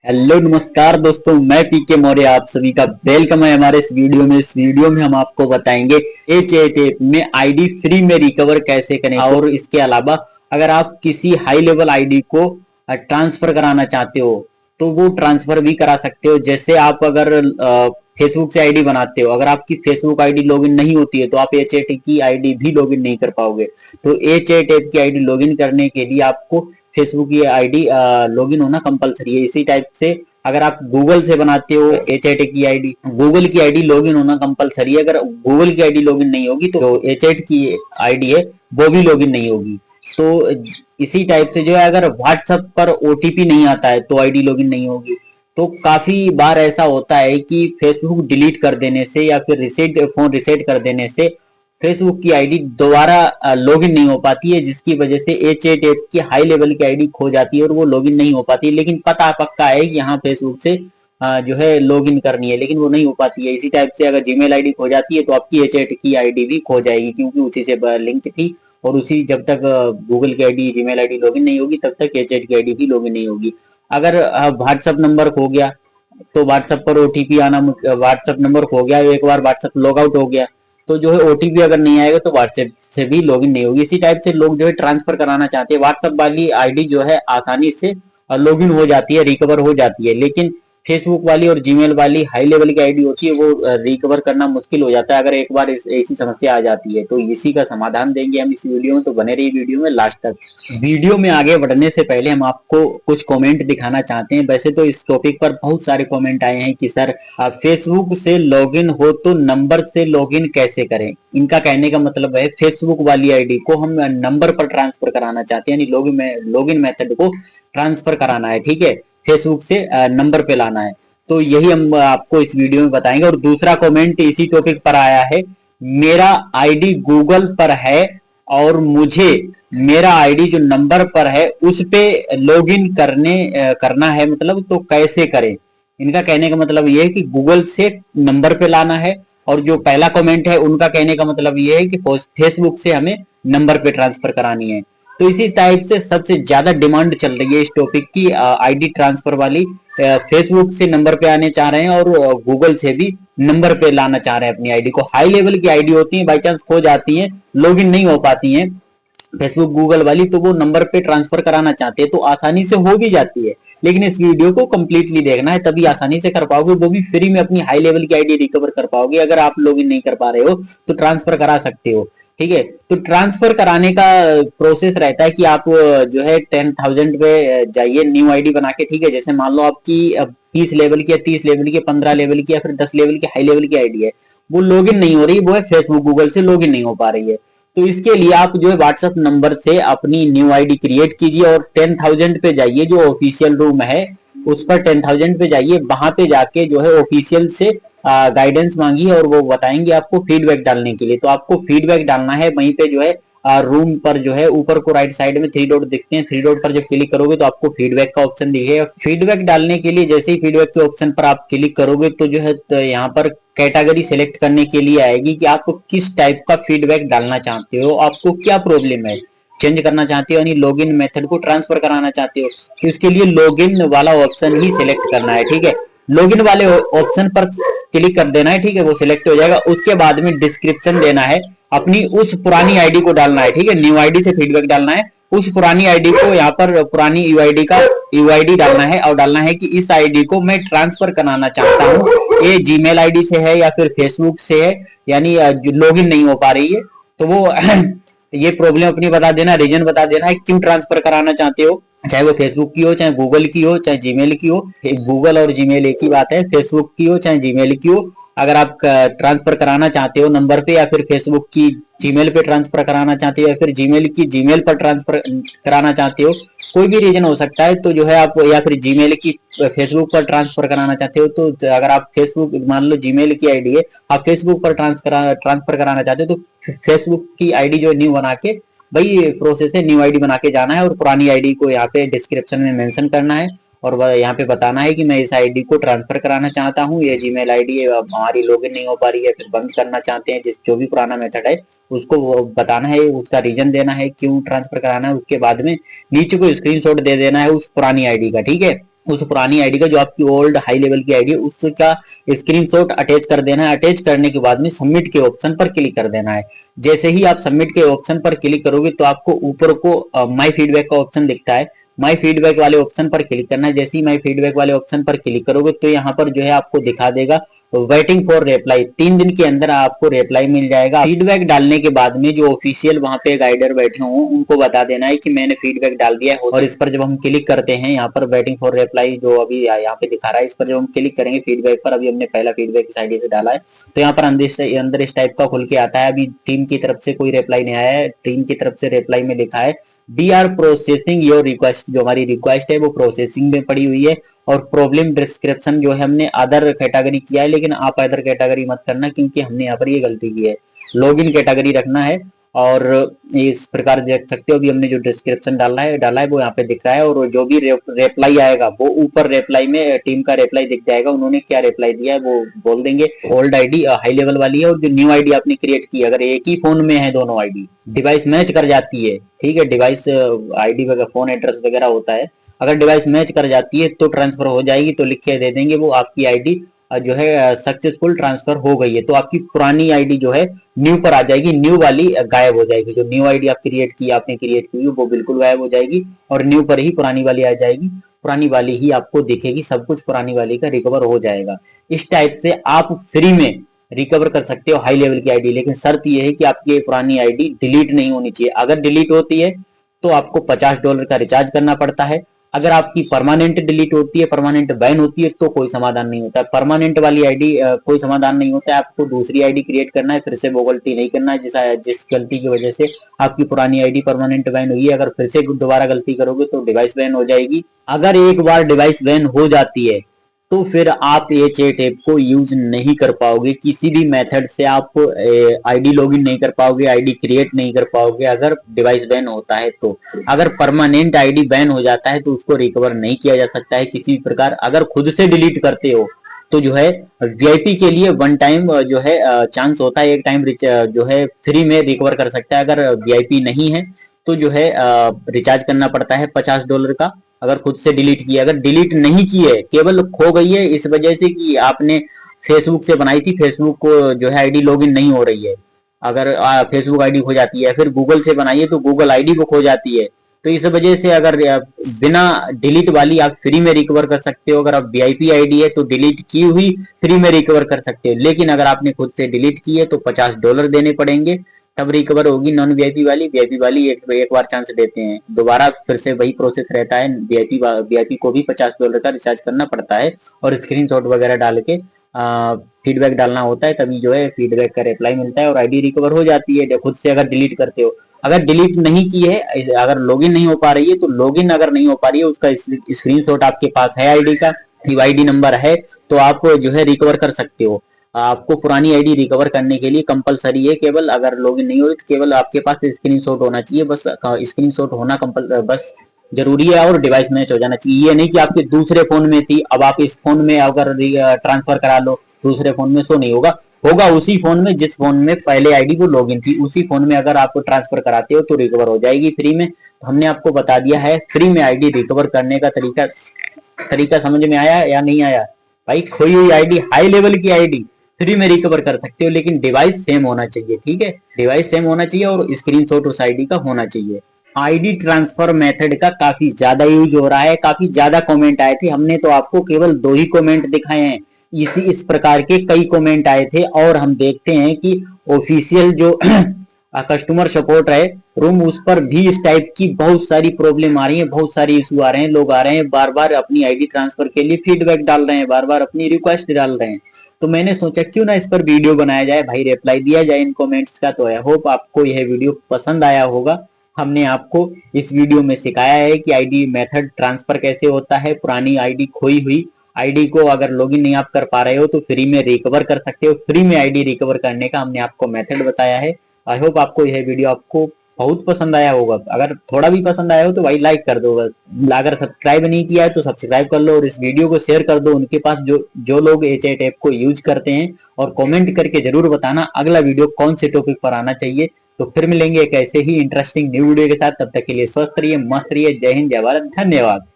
Hello नमस्कार दोस्तों, मैं पीके मौर्य आप सभी का वेलकम है हमारे इस वीडियो में। इस वीडियो में हम आपको बताएंगे एच8 ऐप में आईडी फ्री में रिकवर कैसे करें। और इसके अलावा अगर आप किसी हाई लेवल आईडी को ट्रांसफर कराना चाहते हो तो वो ट्रांसफर भी करा सकते हो। जैसे आप अगर फेसबुक से आईडी बनाते हो, अगर आपकी फेसबुक आईडी लॉगिन नहीं होती है तो आप एच8 की आईडी भी लॉगिन नहीं कर पाओगे। तो एच8 ऐप की आईडी लॉगिन करने के लिए आपको फेसबुक की आईडी लॉगिन होना कंपलसरी है। इसी टाइप से अगर आप गूगल से बनाते हो एच8 की आईडी, गूगल की आईडी लॉगिन होना कंपलसरी है। अगर गूगल की आईडी लॉगिन नहीं होगी तो एच8 की आईडी है वो भी लॉगिन नहीं होगी। तो इसी टाइप से जो है, अगर व्हाट्सएप पर ओटीपी नहीं आता है तो आईडी लॉगिन नहीं होगी। तो काफी बार ऐसा होता है कि फेसबुक डिलीट कर देने से या फिर फोन रिसेट कर देने से फेसबुक की आईडी दोबारा लॉगिन नहीं हो पाती है, जिसकी वजह से एच8 ऐप की हाई लेवल की आईडी खो जाती है और वो लॉगिन नहीं हो पाती है। लेकिन पता पक्का है कि यहाँ फेसबुक से जो है लॉगिन करनी है, लेकिन वो नहीं हो पाती है। इसी टाइप से अगर जीमेल आईडी खो जाती है तो आपकी एच8 की आईडी भी खो जाएगी, क्योंकि उसी से लिंक थी। और उसी जब तक गूगल की आईडी जीमेल आईडी लॉगिन नहीं होगी तब तक एच8 की आईडी भी लॉगिन नहीं होगी। अगर व्हाट्सएप नंबर खो गया तो व्हाट्सएप पर ओटीपी आना, व्हाट्सएप नंबर खो गया, एक बार व्हाट्सएप लॉग आउट हो गया तो जो है ओटीपी अगर नहीं आएगा तो व्हाट्सएप से भी लॉगिन नहीं होगी। इसी टाइप से लोग जो है ट्रांसफर कराना चाहते हैं, व्हाट्सएप वाली आईडी जो है आसानी से लॉगिन हो जाती है, रिकवर हो जाती है। लेकिन फेसबुक वाली और जीमेल वाली हाई लेवल की आईडी होती है, वो रिकवर करना मुश्किल हो जाता है अगर एक बार ऐसी समस्या आ जाती है। तो इसी का समाधान देंगे हम इस वीडियो में, तो बने रहिए वीडियो में लास्ट तक। वीडियो में आगे बढ़ने से पहले हम आपको कुछ कमेंट दिखाना चाहते हैं। वैसे तो इस टॉपिक पर बहुत सारे कमेंट आए हैं कि सर फेसबुक से लॉगिन हो तो नंबर से लॉगिन कैसे करें। इनका कहने का मतलब है फेसबुक वाली आईडी को हम नंबर पर ट्रांसफर कराना चाहते हैं, यानी लॉगिन मेथड को ट्रांसफर कराना है, ठीक है, फेसबुक से नंबर पे लाना है। तो यही हम आपको इस वीडियो में बताएंगे। और दूसरा कमेंट इसी टॉपिक पर आया है, मेरा आईडी गूगल पर है और मुझे मेरा आईडी जो नंबर पर है उस पे लॉगिन करना है, मतलब तो कैसे करें। इनका कहने का मतलब ये है कि गूगल से नंबर पे लाना है। और जो पहला कमेंट है उनका कहने का मतलब ये है कि फेसबुक से हमें नंबर पे ट्रांसफर करानी है। तो इसी टाइप से सबसे ज्यादा डिमांड चल रही है इस टॉपिक की, आईडी ट्रांसफर वाली। फेसबुक से नंबर पे आने चाह रहे हैं और गूगल से भी नंबर पे लाना चाह रहे हैं अपनी आईडी को। हाई लेवल की आईडी होती है, बाई चांस खो जाती है, लॉगिन नहीं हो पाती है फेसबुक गूगल वाली, तो वो नंबर पे ट्रांसफर कराना चाहते हैं तो आसानी से हो भी जाती है। लेकिन इस वीडियो को कंप्लीटली देखना है, तभी आसानी से कर पाओगे, वो भी फ्री में अपनी हाई लेवल की आईडी रिकवर कर पाओगे। अगर आप लॉगिन नहीं कर पा रहे हो तो ट्रांसफर करा सकते हो, ठीक है। तो ट्रांसफर कराने का प्रोसेस रहता है कि आप जो है 10,000 पे जाइए न्यू आईडी बना के, ठीक है। जैसे मान लो आपकी 20 लेवल की, 30 लेवल की, 15 लेवल की या फिर 10 लेवल की हाई लेवल की आईडी है, वो लॉगिन नहीं हो रही, वो है फेसबुक गूगल से लॉगिन नहीं हो पा रही है। तो इसके लिए आप जो है व्हाट्सएप नंबर से अपनी न्यू आईडी क्रिएट कीजिए और 10,000 पे जाइए, जो ऑफिशियल रूम है उस पर 10,000 पे जाइए। वहां पे जाके जो है ऑफिशियल से गाइडेंस मांगिए और वो बताएंगे आपको फीडबैक डालने के लिए। तो आपको फीडबैक डालना है वहीं पे जो है रूम पर जो है ऊपर को राइट साइड में 3 डॉट दिखते हैं, 3 डॉट पर जब क्लिक करोगे तो आपको फीडबैक का ऑप्शन दिखेगा। फीडबैक डालने के लिए जैसे ही फीडबैक के ऑप्शन पर आप क्लिक करोगे तो जो है तो यहाँ पर कैटेगरी सेलेक्ट करने के लिए आएगी कि आप किस टाइप का फीडबैक डालना चाहते हो, आपको क्या प्रॉब्लम है, चेंज करना चाहते हो यानी लॉगिन मेथड को ट्रांसफर कराना चाहते हो, तो इसके लिए लॉगिन वाला ऑप्शन ही सिलेक्ट करना है, ठीक है। लॉगिन वाले ऑप्शन पर क्लिक कर देना है, ठीक है, वो सिलेक्ट हो जाएगा। उसके बाद में डिस्क्रिप्शन देना है, अपनी उस पुरानी आईडी को डालना है, ठीक है, न्यू आईडी से फीडबैक डालना है। उस पुरानी आईडी को यहाँ पर पुरानी यूआईडी का यूआईडी डालना है और डालना है कि इस आईडी को मैं ट्रांसफर कराना चाहता हूँ, ये जीमेल आईडी से है या फिर फेसबुक से है, यानी लॉगिन नहीं हो पा रही है। तो वो ये प्रॉब्लम अपनी बता देना, रीजन बता देना है क्यों ट्रांसफर कराना चाहते हो, चाहे वो फेसबुक की हो, चाहे गूगल की हो, चाहे जीमेल की हो। गूगल और जीमेल एक ही बात है, फेसबुक की हो चाहे जीमेल की हो। अगर आप ट्रांसफर कराना चाहते हो नंबर पे या फिर फेसबुक की जीमेल पे ट्रांसफर कराना चाहते हो या फिर जीमेल की जीमेल पर ट्रांसफर कराना चाहते हो, कोई भी रीजन हो सकता है। तो जो है आप या फिर जीमेल की फेसबुक पर ट्रांसफर कराना चाहते हो, तो अगर आप फेसबुक मान लो जीमेल की आईडी है, आप फेसबुक पर ट्रांसफर कराना चाहते हो तो फेसबुक की आईडी जो न्यू बना के वही प्रोसेस है, न्यू आईडी बना के जाना है और पुरानी आईडी को यहाँ पे डिस्क्रिप्शन में मेंशन करना है और यहाँ पे बताना है कि मैं इस आईडी को ट्रांसफर कराना चाहता हूँ, ये जीमेल आईडी है हमारी लॉगिन नहीं हो पा रही है, फिर बंद करना चाहते हैं, जिस जो भी पुराना मेथड है उसको बताना है, उसका रीजन देना है क्यों ट्रांसफर कराना है। उसके बाद में नीचे को स्क्रीनशॉट दे देना है उस पुरानी आईडी का, ठीक है। उस पुरानी आईडी का, जो आपकी ओल्ड हाई लेवल की आईडी है, उसका स्क्रीनशॉट अटैच कर देना है। अटैच करने के बाद में सबमिट के ऑप्शन पर क्लिक कर देना है। जैसे ही आप सबमिट के ऑप्शन पर क्लिक करोगे तो आपको ऊपर को माई फीडबैक का ऑप्शन दिखता है। माई फीडबैक वाले ऑप्शन पर क्लिक करना है। जैसे ही माई फीडबैक वाले ऑप्शन पर क्लिक करोगे तो यहाँ पर जो है आपको दिखा देगा वेटिंग फॉर रिप्लाई। 3 दिन के अंदर आपको रिप्लाई मिल जाएगा। फीडबैक डालने के बाद में जो ऑफिशियल वहां पे गाइडर बैठे हों उनको बता देना है कि मैंने फीडबैक डाल दिया है। और इस पर जब हम क्लिक करते हैं, यहाँ पर वेटिंग फॉर रिप्लाई जो अभी यहाँ पे दिखा रहा है, इस पर जब हम क्लिक करेंगे फीडबैक पर, अभी हमने पहला फीडबैक इस आईडी से डाला है, तो यहाँ पर अंदर इस टाइप का खुल के आता है। अभी टीम की तरफ से कोई रिप्लाई नहीं आया है। टीम की तरफ से रिप्लाई में लिखा है we are processing your request. जो हमारी रिक्वेस्ट है वो प्रोसेसिंग में पड़ी हुई है। और प्रॉब्लम डिस्क्रिप्शन जो है हमने अदर कैटेगरी किया है, लेकिन आप अदर कैटेगरी मत करना क्योंकि हमने यहाँ पर ये गलती की है। लॉगिन कैटेगरी रखना है। और इस प्रकार देख सकते हो अभी हमने जो डिस्क्रिप्शन डाला है वो यहाँ पे दिख रहा है। और जो भी रिप्लाई आएगा वो ऊपर रिप्लाई में टीम का रिप्लाई दिख जाएगा। उन्होंने क्या रिप्लाई दिया है वो बोल देंगे। ओल्ड आईडी हाई लेवल वाली है और जो न्यू आईडी आपने क्रिएट की, अगर एक ही फोन में है दोनों आईडी, डिवाइस मैच कर जाती है, ठीक है, डिवाइस आईडी वगैरह फोन एड्रेस वगैरह होता है, अगर डिवाइस मैच कर जाती है तो ट्रांसफर हो जाएगी। तो लिख के दे देंगे वो आपकी आईडी जो है सक्सेसफुल ट्रांसफर हो गई है। तो आपकी पुरानी आईडी जो है न्यू पर आ जाएगी, न्यू वाली गायब हो जाएगी। जो न्यू आईडी आप आपने क्रिएट की वो बिल्कुल गायब हो जाएगी और न्यू पर ही पुरानी वाली आ जाएगी। पुरानी वाली ही आपको दिखेगी, सब कुछ पुरानी वाली का रिकवर हो जाएगा। इस टाइप से आप फ्री में रिकवर कर सकते हो हाई लेवल की आईडी। लेकिन शर्त यह है कि आपकी पुरानी आईडी डिलीट नहीं होनी चाहिए। अगर डिलीट होती है तो आपको $50 का रिचार्ज करना पड़ता है। अगर आपकी परमानेंट डिलीट होती है, परमानेंट बैन होती है, तो कोई समाधान नहीं होता है। परमानेंट वाली आईडी कोई समाधान नहीं होता है। आपको दूसरी आईडी क्रिएट करना है, फिर से वो गलती नहीं करना है जिस गलती की वजह से आपकी पुरानी आईडी परमानेंट बैन हुई है। अगर फिर से दोबारा गलती करोगे तो डिवाइस बैन हो जाएगी। अगर एक बार डिवाइस बैन हो जाती है तो फिर आप ये चैट ऐप को यूज नहीं कर पाओगे। किसी भी मेथड से आप आईडी लॉगिन नहीं कर पाओगे, आईडी क्रिएट नहीं कर पाओगे अगर डिवाइस बैन होता है तो। अगर परमानेंट आईडी बैन हो जाता है तो उसको रिकवर नहीं किया जा सकता है किसी भी प्रकार। अगर खुद से डिलीट करते हो तो जो है वीआईपी के लिए वन टाइम जो है चांस होता है, एक टाइम जो है फ्री में रिकवर कर सकता है। अगर वीआईपी नहीं है तो जो है रिचार्ज करना पड़ता है $50 का। अगर खुद से डिलीट किया, अगर डिलीट नहीं की है, केवल खो गई है इस वजह से कि आपने फेसबुक से बनाई थी, फेसबुक को जो है आईडी लॉगिन नहीं हो रही है, अगर फेसबुक आईडी खो जाती है, फिर गूगल से बनाई है तो गूगल आईडी वो खो जाती है, तो इस वजह से अगर बिना डिलीट वाली आप फ्री में रिकवर कर सकते हो। अगर आप वीआईपी आईडी है तो डिलीट की हुई फ्री में रिकवर कर सकते हो। लेकिन अगर आपने खुद से डिलीट की है तो $50 देने पड़ेंगे, तब रिकवर होगी। नॉन वीआईपी वाली एक बार चांस देते हैं, दोबारा फिर से वही प्रोसेस रहता है। वीआईपी को भी $50 का रिचार्ज करना पड़ता है और स्क्रीनशॉट वगैरह डाल के फीडबैक डालना होता है, तभी जो है फीडबैक का रिप्लाई मिलता है और आईडी रिकवर हो जाती है खुद से अगर डिलीट करते हो। अगर डिलीट नहीं की है, अगर लॉगिन नहीं हो पा रही है तो लॉगिन अगर नहीं हो पा रही है उसका स्क्रीनशॉट आपके पास है आईडी का, आईडी नंबर है, तो आप जो है रिकवर कर सकते हो। आपको पुरानी आईडी रिकवर करने के लिए कंपलसरी है, केवल अगर लॉगिन नहीं हो रही तो केवल आपके पास स्क्रीनशॉट होना चाहिए, बस स्क्रीनशॉट होना बस जरूरी है और डिवाइस मैच हो जाना चाहिए। ये नहीं कि आपके दूसरे फोन में थी अब आप इस फोन में अगर ट्रांसफर करा लो दूसरे फोन में, सो नहीं होगा। होगा उसी फोन में जिस फोन में पहले आईडी वो लॉगिन थी, उसी फोन में अगर आप ट्रांसफर कराते हो तो रिकवर हो जाएगी फ्री में। तो हमने आपको बता दिया है फ्री में आईडी रिकवर करने का तरीका समझ में आया या नहीं आया भाई? खोई हुई आईडी, हाई लेवल की आईडी फ्री में रिकवर कर सकते हो, लेकिन डिवाइस सेम होना चाहिए, ठीक है, डिवाइस सेम होना चाहिए और स्क्रीनशॉट उस आईडी का होना चाहिए। आईडी ट्रांसफर मेथड का काफी ज्यादा यूज हो रहा है, काफी ज्यादा कमेंट आए थे, हमने तो आपको केवल 2 ही कमेंट दिखाए हैं, इस प्रकार के कई कमेंट आए थे। और हम देखते हैं कि ऑफिशियल जो कस्टमर सपोर्ट है रूम, उस पर भी इस टाइप की बहुत सारी प्रॉब्लम आ रही है, बहुत सारी इशू आ रहे हैं, लोग आ रहे हैं बार बार अपनी आईडी ट्रांसफर के लिए फीडबैक डाल रहे हैं, बार बार अपनी रिक्वेस्ट डाल रहे हैं। तो मैंने सोचा क्यों ना इस पर वीडियो बनाया जाए भाई, रिप्लाई दिया जाए इन कमेंट्स का। तो आई होप आपको यह वीडियो पसंद आया होगा। हमने आपको इस वीडियो में सिखाया है कि आईडी मेथड ट्रांसफर कैसे होता है। पुरानी आईडी खोई हुई आईडी को अगर लॉगिन नहीं आप कर पा रहे हो तो फ्री में रिकवर कर सकते हो। फ्री में आईडी रिकवर करने का हमने आपको मेथड बताया है। आई होप आपको यह वीडियो आपको बहुत पसंद आया होगा। अगर थोड़ा भी पसंद आया हो तो भाई लाइक कर दो बस। अगर सब्सक्राइब नहीं किया है तो सब्सक्राइब कर लो और इस वीडियो को शेयर कर दो उनके पास जो लोग एचएट ऐप को यूज करते हैं। और कमेंट करके जरूर बताना अगला वीडियो कौन से टॉपिक पर आना चाहिए। तो फिर मिलेंगे एक ऐसे ही इंटरेस्टिंग न्यू वीडियो के साथ, तब तक के लिए स्वस्थ रहिए, मस्त रहिए। जय हिंद, जय भारत, धन्यवाद।